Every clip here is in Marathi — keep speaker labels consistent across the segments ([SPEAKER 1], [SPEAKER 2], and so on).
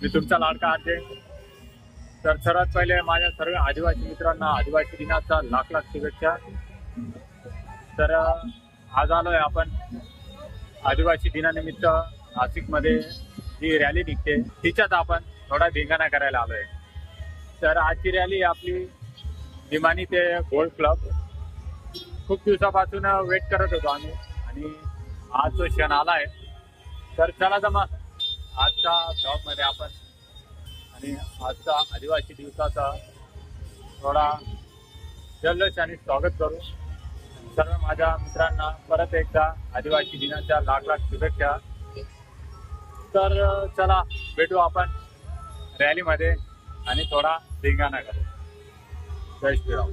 [SPEAKER 1] मी तुमचा लाडका अजय। तर सर्वात पहिले माझ्या सर्व आदिवासी मित्रांना आदिवासी दिनाचा लाख लाख शुभेच्छा। तर आज आलोय आपण आदिवासी दिनानिमित्त नाशिकमध्ये जी रॅली निघते तिच्यात आपण थोडा धिंगाणा करायला आलोय। तर आजची रॅली आपली विमानी ते गोल्ड क्लब। खूप दिवसापासून वेट करत होतो आम्ही आणि आज तो क्षण आलाय। तर चला तर मग आजच्या ब्लॉगमध्ये आपण आणि आजचा आदिवासी दिवसाचा थोडा जल्लोषाने स्वागत करू। सर्व माझ्या मित्रांना परत एकदा आदिवासी दिनाच्या लाख लाख शुभेच्छा। तर चला भेटू आपण रॅलीमध्ये आणि थोडा धिंगाणा करू। जय श्रीराम।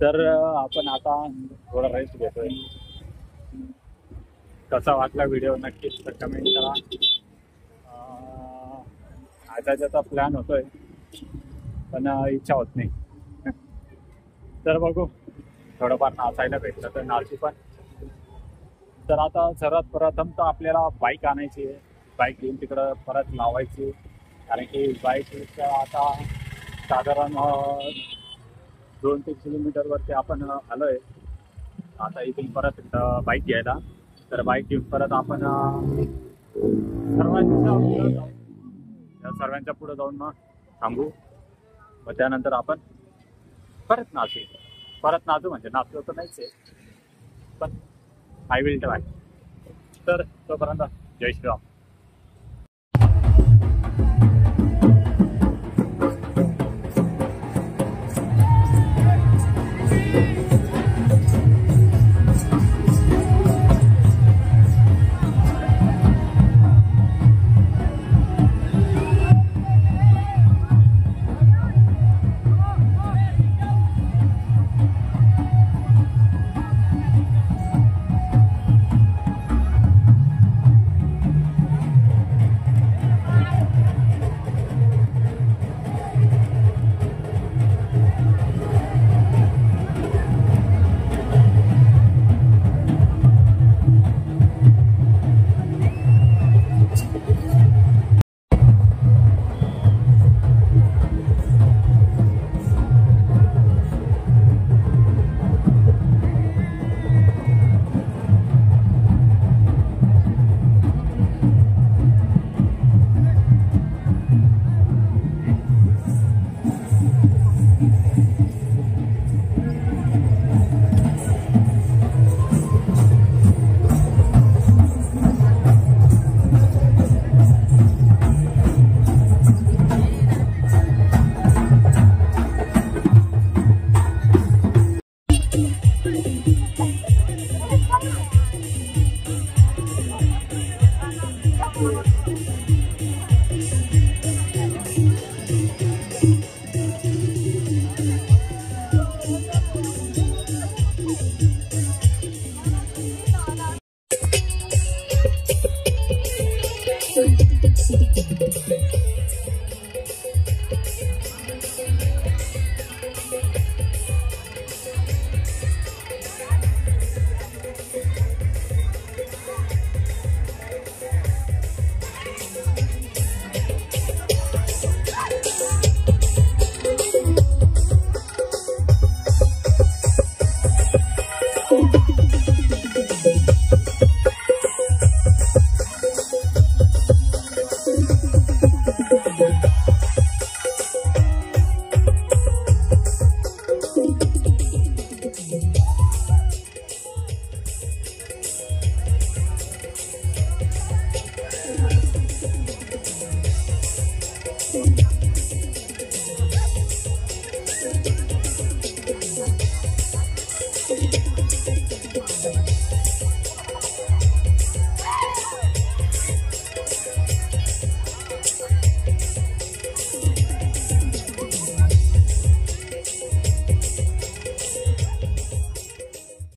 [SPEAKER 1] तर आपण आता थोडा रेस्ट घेतोय. कसा वाटला व्हिडिओ नक्कीच कमेंट करा. आता ज्याचा प्लॅन होतोय पण इच्छा होत नाही. तर बघू, थोडंफार नाचायला भेटलं तर नाचू पण. तर आता सर्वात प्रथम तर आपल्याला बाईक आणायची आहे. बाईक घेऊन तिकडं परत लावायची, कारण की बाईक आता साधारण 2-3 किलोमीटरवरती आपण आलोय. आता इथून परत बाईक घ्यायला. तर बाईक घेऊन परत आपण सर्वांच्या पुढे जाऊन मग थांबू. मग त्यानंतर आपण परत नाचू म्हणजे नाचलो तर नाहीच आहे, पण आय विल ट्राय. तर तोपर्यंत जय श्रीराम.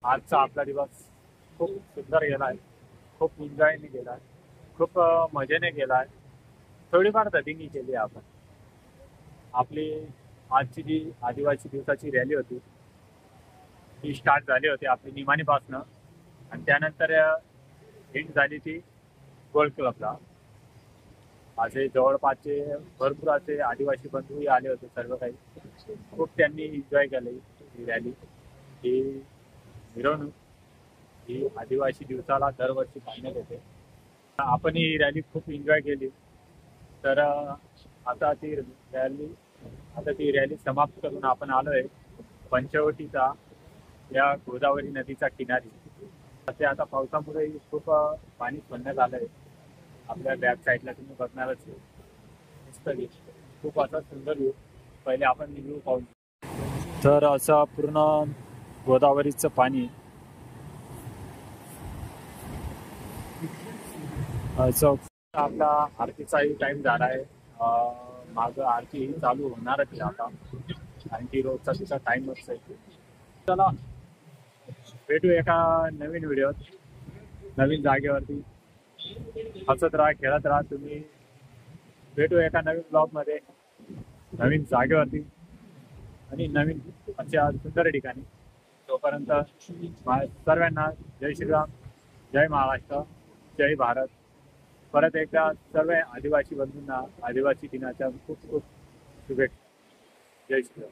[SPEAKER 1] आजचा आपला दिवस खूप सुंदर गेला आहे, खूप एन्जॉयने गेला आहे, खूप मजेने गेला आहे. थोडीफार दटिंगी केली आहे आपण. आपली आजची जी आदिवासी दिवसाची रॅली होती ती स्टार्ट झाली होती आपली निमाणीपासनं, आणि त्यानंतर एंड झाली ती गोल्ड क्लबला. असे जवळपासचे भरपूर असे आदिवासी बंधूही आले होते. सर्व काही खूप त्यांनी एन्जॉय केली ही रॅली. ही मिरवणूक ही आदिवासी दिवसाला दरवर्षी काढण्यात येते. आपण ही रॅली खूप एन्जॉय केली. तर आता ती रॅली समाप्त करून आपण आलोय पंचवटीचा या गोदावरी नदीच्या किनारी. ते आता पावसामुळे खूप पाणी सोडण्यात आलंय. आपल्या बॅक साईडला तुम्ही बघणारच आहे. मस्त व्ह्यू, खूप असा सुंदर व्ह्यू. पहिले आपण व्ह्यू पाहू. तर असं पूर्ण गोदावरीचं पाणी असं. आपला आरतीचाही टाइम झाला आहे. माझं आरती ही चालू होणारच आहे आता, कारण की रोजचा तिचा टाइमच आहे. चला भेटू एका नवीन व्हिडिओत, नवीन जागेवरती. हसत राहा, खेळत राहा तुम्ही. भेटू एका नवीन ब्लॉग मध्ये, नवीन जागेवरती आणि नवीन अशा सुंदर ठिकाणी. तोपर्यंत सर्वांना जय श्रीराम, जय महाराष्ट्र, जय भारत. परत एकदा सर्व आदिवासी बंधूंना आदिवासी दिनाच्या खूप खूप शुभेच्छा. जय श्रीराम.